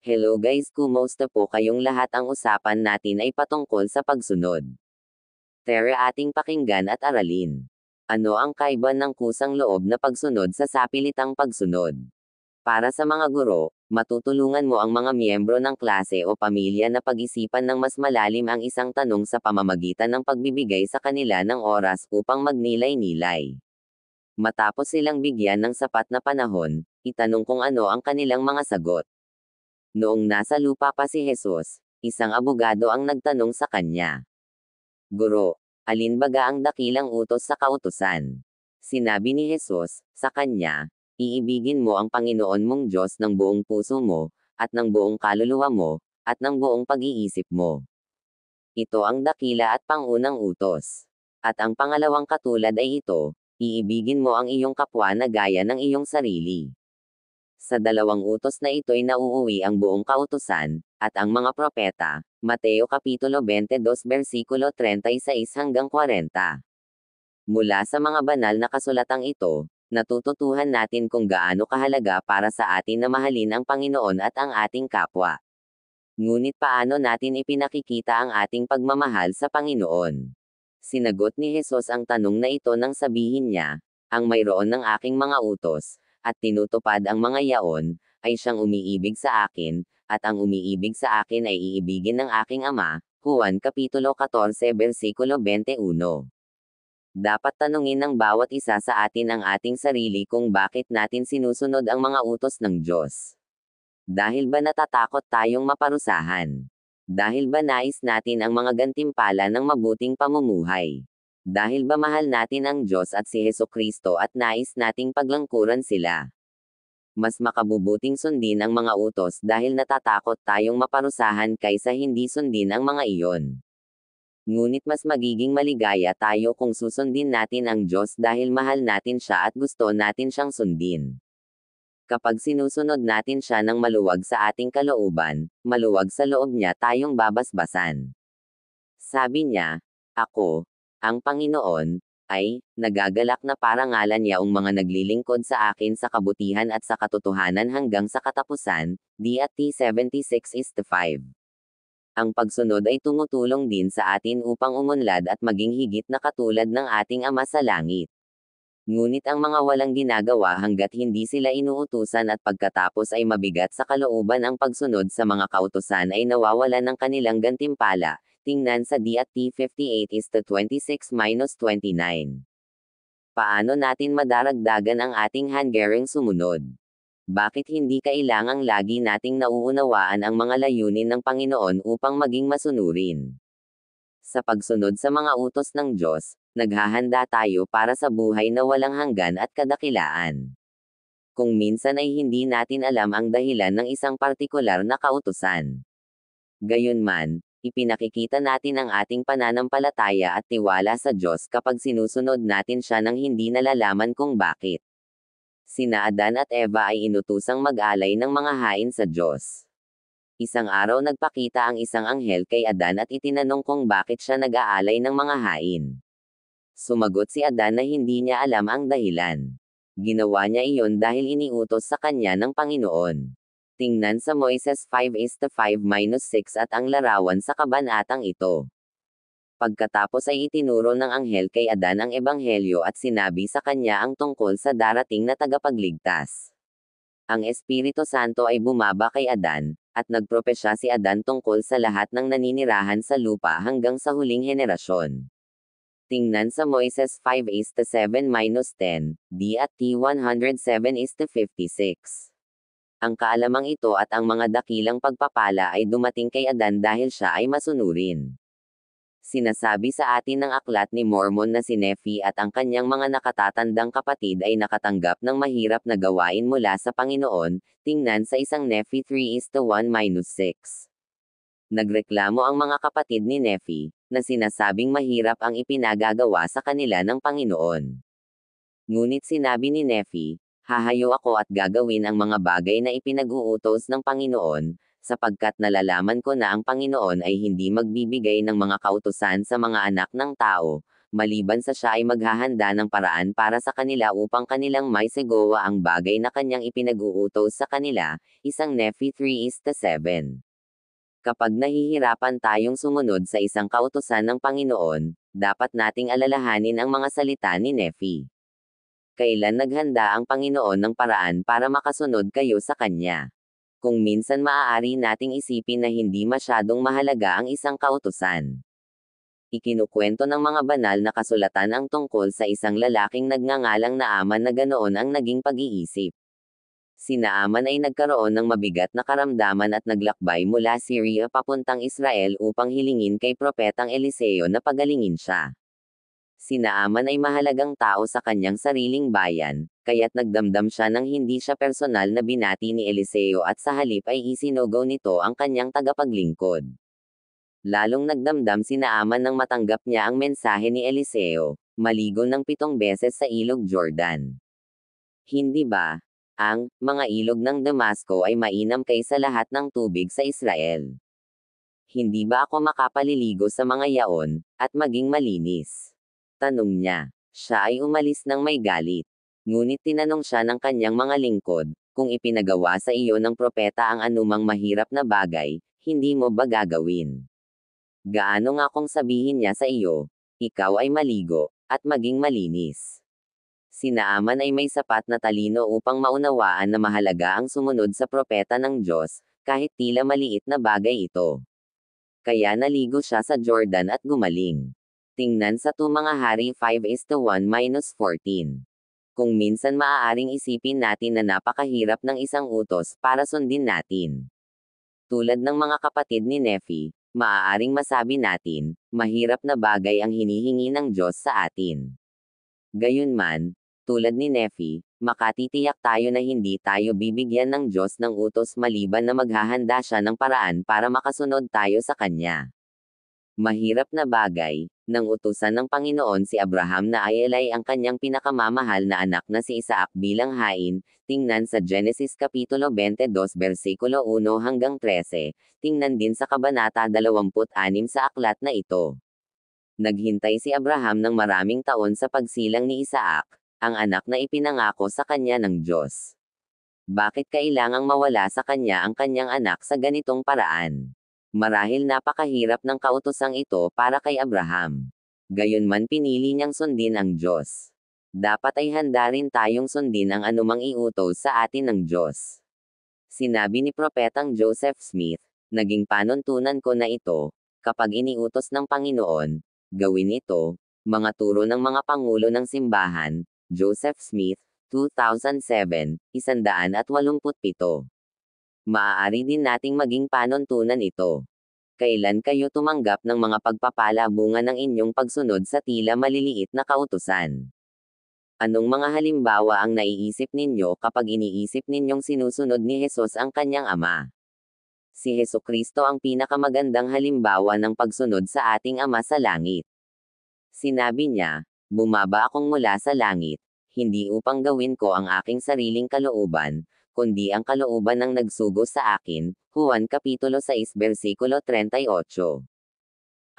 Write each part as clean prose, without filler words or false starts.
Hello guys, kumusta po kayong lahat? Ang usapan natin ay patungkol sa pagsunod. Tara ating pakinggan at aralin. Ano ang kaiba ng kusang loob na pagsunod sa sapilitang pagsunod? Para sa mga guro, matutulungan mo ang mga miyembro ng klase o pamilya na pag-isipan ng mas malalim ang isang tanong sa pamamagitan ng pagbibigay sa kanila ng oras upang magnilay-nilay. Matapos silang bigyan ng sapat na panahon, itanong kung ano ang kanilang mga sagot. Noong nasa lupa pa si Jesus, isang abogado ang nagtanong sa kanya. Guro, alin baga ang dakilang utos sa kautusan? Sinabi ni Jesus sa kanya, iibigin mo ang Panginoon mong Diyos ng buong puso mo, at ng buong kaluluwa mo, at ng buong pag-iisip mo. Ito ang dakila at pangunang utos. At ang pangalawang katulad ay ito, iibigin mo ang iyong kapwa na gaya ng iyong sarili. Sa dalawang utos na ito'y nauuwi ang buong kautusan, at ang mga propeta, Mateo Kapitulo 22 versikulo 36 hanggang 40. Mula sa mga banal na kasulatang ito, natututuhan natin kung gaano kahalaga para sa atin na mahalin ang Panginoon at ang ating kapwa. Ngunit paano natin ipinakikita ang ating pagmamahal sa Panginoon? Sinagot ni Jesus ang tanong na ito nang sabihin niya, ang mayroon ng aking mga utos, at tinutupad ang mga yaon, ay siyang umiibig sa akin, at ang umiibig sa akin ay iibigin ng aking Ama. Juan Kapitulo 14 versikulo 21. Dapat tanungin ng bawat isa sa atin ang ating sarili kung bakit natin sinusunod ang mga utos ng Diyos. Dahil ba natatakot tayong maparusahan? Dahil ba nais natin ang mga gantimpala ng mabuting pamumuhay? Dahil ba mahal natin ang Diyos at si Hesukristo at nais nating paglangkuran sila? Mas makabubuting sundin ang mga utos dahil natatakot tayong maparusahan kaysa hindi sundin ang mga iyon. Ngunit mas magiging maligaya tayo kung susundin natin ang Diyos dahil mahal natin siya at gusto natin siyang sundin. Kapag sinusunod natin siya ng maluwag sa ating kalooban, maluwag sa loob niya tayong babasbasan. Sabi niya, ako, ang Panginoon, ay, nagagalak na parangalan niya ang mga naglilingkod sa akin sa kabutihan at sa katotohanan hanggang sa katapusan, D@T 76:5. Ang pagsunod ay tumutulong din sa atin upang umunlad at maging higit na katulad ng ating Ama sa langit. Ngunit ang mga walang ginagawa hanggat hindi sila inuutusan at pagkatapos ay mabigat sa kalooban ang pagsunod sa mga kautusan ay nawawalan ng kanilang gantimpala. Tingnan sa D@T 58:26-29. Paano natin madaragdagan ang ating hanggaring sumunod? Bakit hindi kailangang lagi nating nauunawaan ang mga layunin ng Panginoon upang maging masunurin? Sa pagsunod sa mga utos ng Diyos, naghahanda tayo para sa buhay na walang hanggan at kadakilaan. Kung minsan ay hindi natin alam ang dahilan ng isang partikular na kautusan. Gayunman, ipinakikita natin ang ating pananampalataya at tiwala sa Diyos kapag sinusunod natin siya nang hindi nalalaman kung bakit. Sina Adan at Eva ay inutusang mag-alay ng mga hain sa Diyos. Isang araw nagpakita ang isang anghel kay Adan at itinanong kung bakit siya nag-aalay ng mga hain. Sumagot si Adan na hindi niya alam ang dahilan. Ginawa niya iyon dahil iniutos sa kanya ng Panginoon. Tingnan sa Moises 5:5-6 at ang larawan sa kabanatang ito. Pagkatapos ay itinuro ng anghel kay Adan ang ebanghelyo at sinabi sa kanya ang tungkol sa darating na tagapagligtas. Ang Espiritu Santo ay bumaba kay Adan, at nagpropesya si Adan tungkol sa lahat ng naninirahan sa lupa hanggang sa huling henerasyon. Tingnan sa Moises 5:7-10, D@T 107:56. Ang kaalamang ito at ang mga dakilang pagpapala ay dumating kay Adan dahil siya ay masunurin. Sinasabi sa atin ng aklat ni Mormon na si Nephi at ang kanyang mga nakatatandang kapatid ay nakatanggap ng mahirap na gawain mula sa Panginoon. Tingnan sa isang Nephi 3:1-6. Nagreklamo ang mga kapatid ni Nephi, na sinasabing mahirap ang ipinagagawa sa kanila ng Panginoon. Ngunit sinabi ni Nephi, hahayo ako at gagawin ang mga bagay na ipinag-uutos ng Panginoon, sapagkat nalalaman ko na ang Panginoon ay hindi magbibigay ng mga kautusan sa mga anak ng tao, maliban sa siya ay maghahanda ng paraan para sa kanila upang kanilang may segowa ang bagay na kanyang ipinag-uutos sa kanila, isang Nephi 3:7. Kapag nahihirapan tayong sumunod sa isang kautusan ng Panginoon, dapat nating alalahanin ang mga salita ni Nephi. Kailan naghanda ang Panginoon ng paraan para makasunod kayo sa Kanya? Kung minsan maaari nating isipin na hindi masyadong mahalaga ang isang kautusan. Ikinukwento ng mga banal na kasulatan ang tungkol sa isang lalaking nagngangalang Naaman na ganoon ang naging pag-iisip. Si Naaman ay nagkaroon ng mabigat na karamdaman at naglakbay mula Syria papuntang Israel upang hilingin kay Propetang Eliseo na pagalingin siya. Si Naaman ay mahalagang tao sa kanyang sariling bayan, kaya't nagdamdam siya ng hindi siya personal na binati ni Eliseo at sa halip ay isinugaw nito ang kanyang tagapaglingkod. Lalong nagdamdam si Naaman nang matanggap niya ang mensahe ni Eliseo, maligo ng 7 beses sa ilog Jordan. Hindi ba? Ang mga ilog ng Damasco ay mainam kaysa lahat ng tubig sa Israel. Hindi ba ako makapaliligo sa mga yaon, at maging malinis? Tanong niya. Siya ay umalis ng may galit. Ngunit tinanong siya ng kanyang mga lingkod, kung ipinagawa sa iyo ng propeta ang anumang mahirap na bagay, hindi mo ba gagawin? Gaano nga kung sabihin niya sa iyo, ikaw ay maligo, at maging malinis? Si Naaman ay may sapat na talino upang maunawaan na mahalaga ang sumunod sa propeta ng Diyos, kahit tila maliit na bagay ito. Kaya naligo siya sa Jordan at gumaling. Tingnan sa 2 Mga Hari 5:1-14. Kung minsan maaaring isipin natin na napakahirap ng isang utos para sundin natin. Tulad ng mga kapatid ni Nephi, maaaring masabi natin, mahirap na bagay ang hinihingi ng Diyos sa atin. Gayunman, tulad ni Nephi, makatitiyak tayo na hindi tayo bibigyan ng Diyos ng utos maliban na maghahanda siya ng paraan para makasunod tayo sa Kanya. Mahirap na bagay, nang utusan ng Panginoon si Abraham na ialay ang kanyang pinakamamahal na anak na si Isaac bilang hain, tingnan sa Genesis Kapitulo 22 versikulo 1-13, tingnan din sa Kabanata 26 sa aklat na ito. Naghintay si Abraham ng maraming taon sa pagsilang ni Isaac, ang anak na ipinangako sa kanya ng Diyos. Bakit kailangang mawala sa kanya ang kanyang anak sa ganitong paraan? Marahil napakahirap ng kautosang ito para kay Abraham. Gayunman pinili niyang sundin ang Diyos. Dapat ay handa rin tayong sundin ang anumang iutos sa atin ng Diyos. Sinabi ni Propetang Joseph Smith, naging panuntunan ko na ito, kapag iniutos ng Panginoon, gawin ito, mga turo ng mga pangulo ng simbahan, Joseph Smith, 2007, 187. Maaari din nating maging panuntunan ito. Kailan kayo tumanggap ng mga pagpapala bunga ng inyong pagsunod sa tila maliliit na kautusan? Anong mga halimbawa ang naiisip ninyo kapag iniisip ninyong sinusunod ni Jesus ang kanyang Ama? Si Hesukristo ang pinakamagandang halimbawa ng pagsunod sa ating Ama sa langit. Sinabi niya, bumaba akong mula sa langit, hindi upang gawin ko ang aking sariling kalooban, kundi ang kalooban ng nagsugo sa akin, Juan Kapitulo 6 versikulo 38.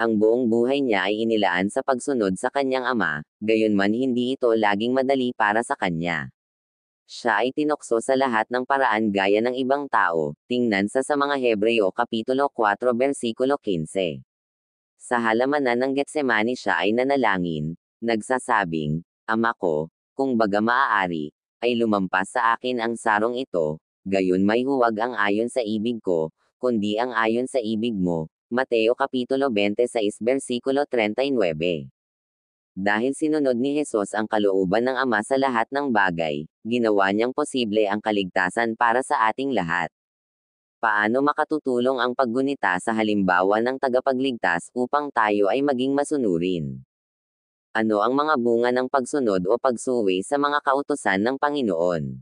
Ang buong buhay niya ay inilaan sa pagsunod sa kanyang Ama, gayunman hindi ito laging madali para sa kanya. Siya ay tinukso sa lahat ng paraan gaya ng ibang tao, tingnan sa mga Hebreo Kapitulo 4 versikulo 15. Sa halamanan ng Getsemani siya ay nanalangin, nagsasabing, Ama ko, kung baga maaari, ay lumampas sa akin ang sarong ito, gayon may huwag ang ayon sa ibig ko, kundi ang ayon sa ibig mo. Mateo Kapitulo 26 versikulo 39. Dahil sinunod ni Jesus ang kalooban ng Ama sa lahat ng bagay, ginawa niyang posible ang kaligtasan para sa ating lahat. Paano makatutulong ang paggunita sa halimbawa ng tagapagligtas upang tayo ay maging masunurin? Ano ang mga bunga ng pagsunod o pagsuwi sa mga kautusan ng Panginoon?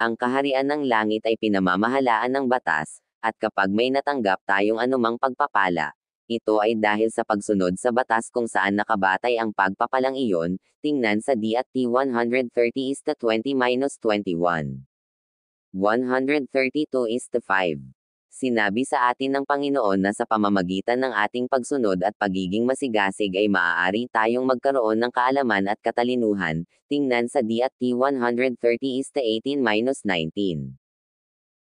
Ang kaharian ng langit ay pinamamahalaan ng batas, at kapag may natanggap tayong anumang pagpapala, ito ay dahil sa pagsunod sa batas kung saan nakabatay ang pagpapalang iyon, tingnan sa D@T 130:20-21. 132:5. Sinabi sa atin ng Panginoon na sa pamamagitan ng ating pagsunod at pagiging masigasig ay maaari tayong magkaroon ng kaalaman at katalinuhan, tingnan sa D@T 130:18-19.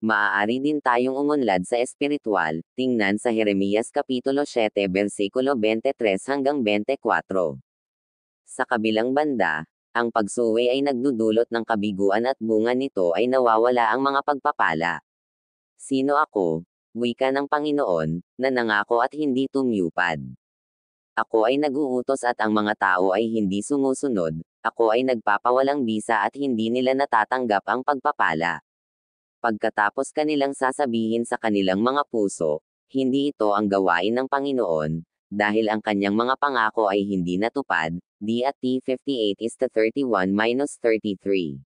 Maaari din tayong umunlad sa espiritual, tingnan sa Jeremias Kapitulo 7 versikulo 23 hanggang 24. Sa kabilang banda, ang pagsuwi ay nagdudulot ng kabiguan at bunga nito ay nawawala ang mga pagpapala. Sino ako? Wika ng Panginoon, na nangako at hindi tumupad. Ako ay nag-uutos at ang mga tao ay hindi sumusunod, ako ay nagpapawalang bisa at hindi nila natatanggap ang pagpapala. Pagkatapos kanilang sasabihin sa kanilang mga puso, hindi ito ang gawain ng Panginoon, dahil ang kanyang mga pangako ay hindi natupad, D@T 58:31-33.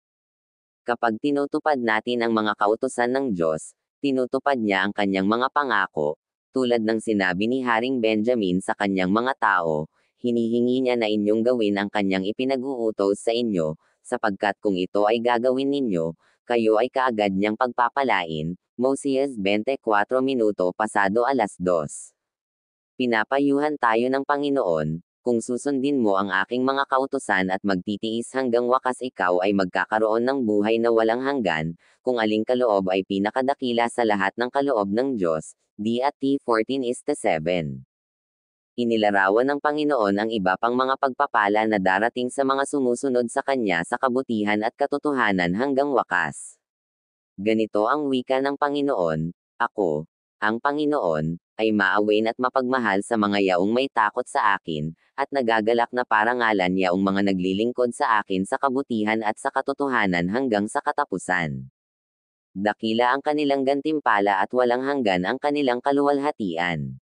Kapag tinutupad natin ang mga kautusan ng Diyos, tinutupad niya ang kanyang mga pangako, tulad ng sinabi ni Haring Benjamin sa kanyang mga tao, hinihingi niya na inyong gawin ang kanyang ipinag-uutos sa inyo, sapagkat kung ito ay gagawin ninyo, kayo ay kaagad niyang pagpapalain. Mosias 24 minuto pasado alas 2. Pinapayuhan tayo ng Panginoon, kung susundin mo ang aking mga kautusan at magtitiis hanggang wakas ikaw ay magkakaroon ng buhay na walang hanggan, kung aling kaloob ay pinakadakila sa lahat ng kaloob ng Diyos, D@T 14:7. Inilarawan ng Panginoon ang iba pang mga pagpapala na darating sa mga sumusunod sa Kanya sa kabutihan at katotohanan hanggang wakas. Ganito ang wika ng Panginoon, ako, ang Panginoon, ay maawain at mapagmahal sa mga yaong may takot sa akin, at nagagalak na parangalan yaong mga naglilingkod sa akin sa kabutihan at sa katotohanan hanggang sa katapusan. Dakila ang kanilang gantimpala at walang hanggan ang kanilang kaluwalhatian.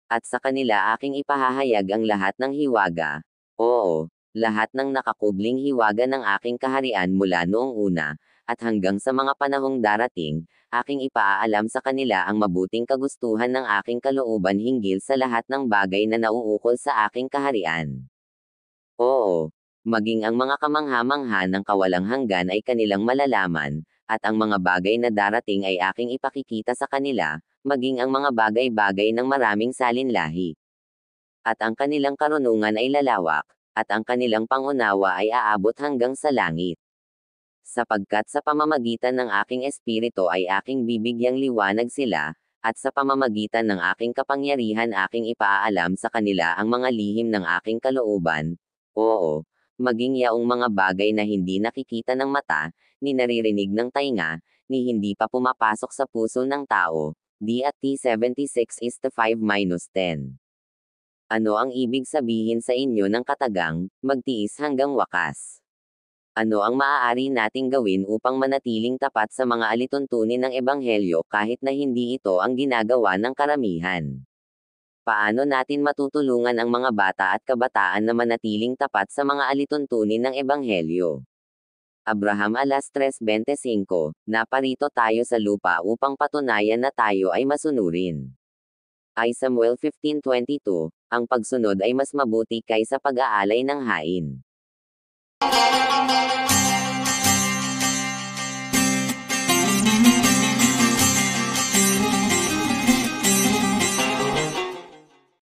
At sa kanila aking ipahahayag ang lahat ng hiwaga, oo, lahat ng nakakubling hiwaga ng aking kaharian mula noong una, at hanggang sa mga panahong darating, aking ipaaalam sa kanila ang mabuting kagustuhan ng aking kalooban hinggil sa lahat ng bagay na nauukol sa aking kaharian. Oo, maging ang mga kamangha-mangha ng kawalang hanggan ay kanilang malalaman, at ang mga bagay na darating ay aking ipakikita sa kanila, maging ang mga bagay-bagay ng maraming salinlahi. At ang kanilang karunungan ay lalawak, at ang kanilang pangunawa ay aabot hanggang sa langit. Sapagkat sa pamamagitan ng aking espiritu ay aking bibigyang liwanag sila, at sa pamamagitan ng aking kapangyarihan aking ipaalam sa kanila ang mga lihim ng aking kalooban, oo, maging yaong mga bagay na hindi nakikita ng mata, ni naririnig ng tainga, ni hindi pa pumapasok sa puso ng tao, D@T 76:5-10. Ano ang ibig sabihin sa inyo ng katagang, magtiis hanggang wakas? Ano ang maaari nating gawin upang manatiling tapat sa mga alituntunin ng Ebanghelyo kahit na hindi ito ang ginagawa ng karamihan? Paano natin matutulungan ang mga bata at kabataan na manatiling tapat sa mga alituntunin ng Ebanghelyo? Abraham 3:25, naparito tayo sa lupa upang patunayan na tayo ay masunurin. Ay Samuel 15:22, ang pagsunod ay mas mabuti kaysa pag-aalay ng hain.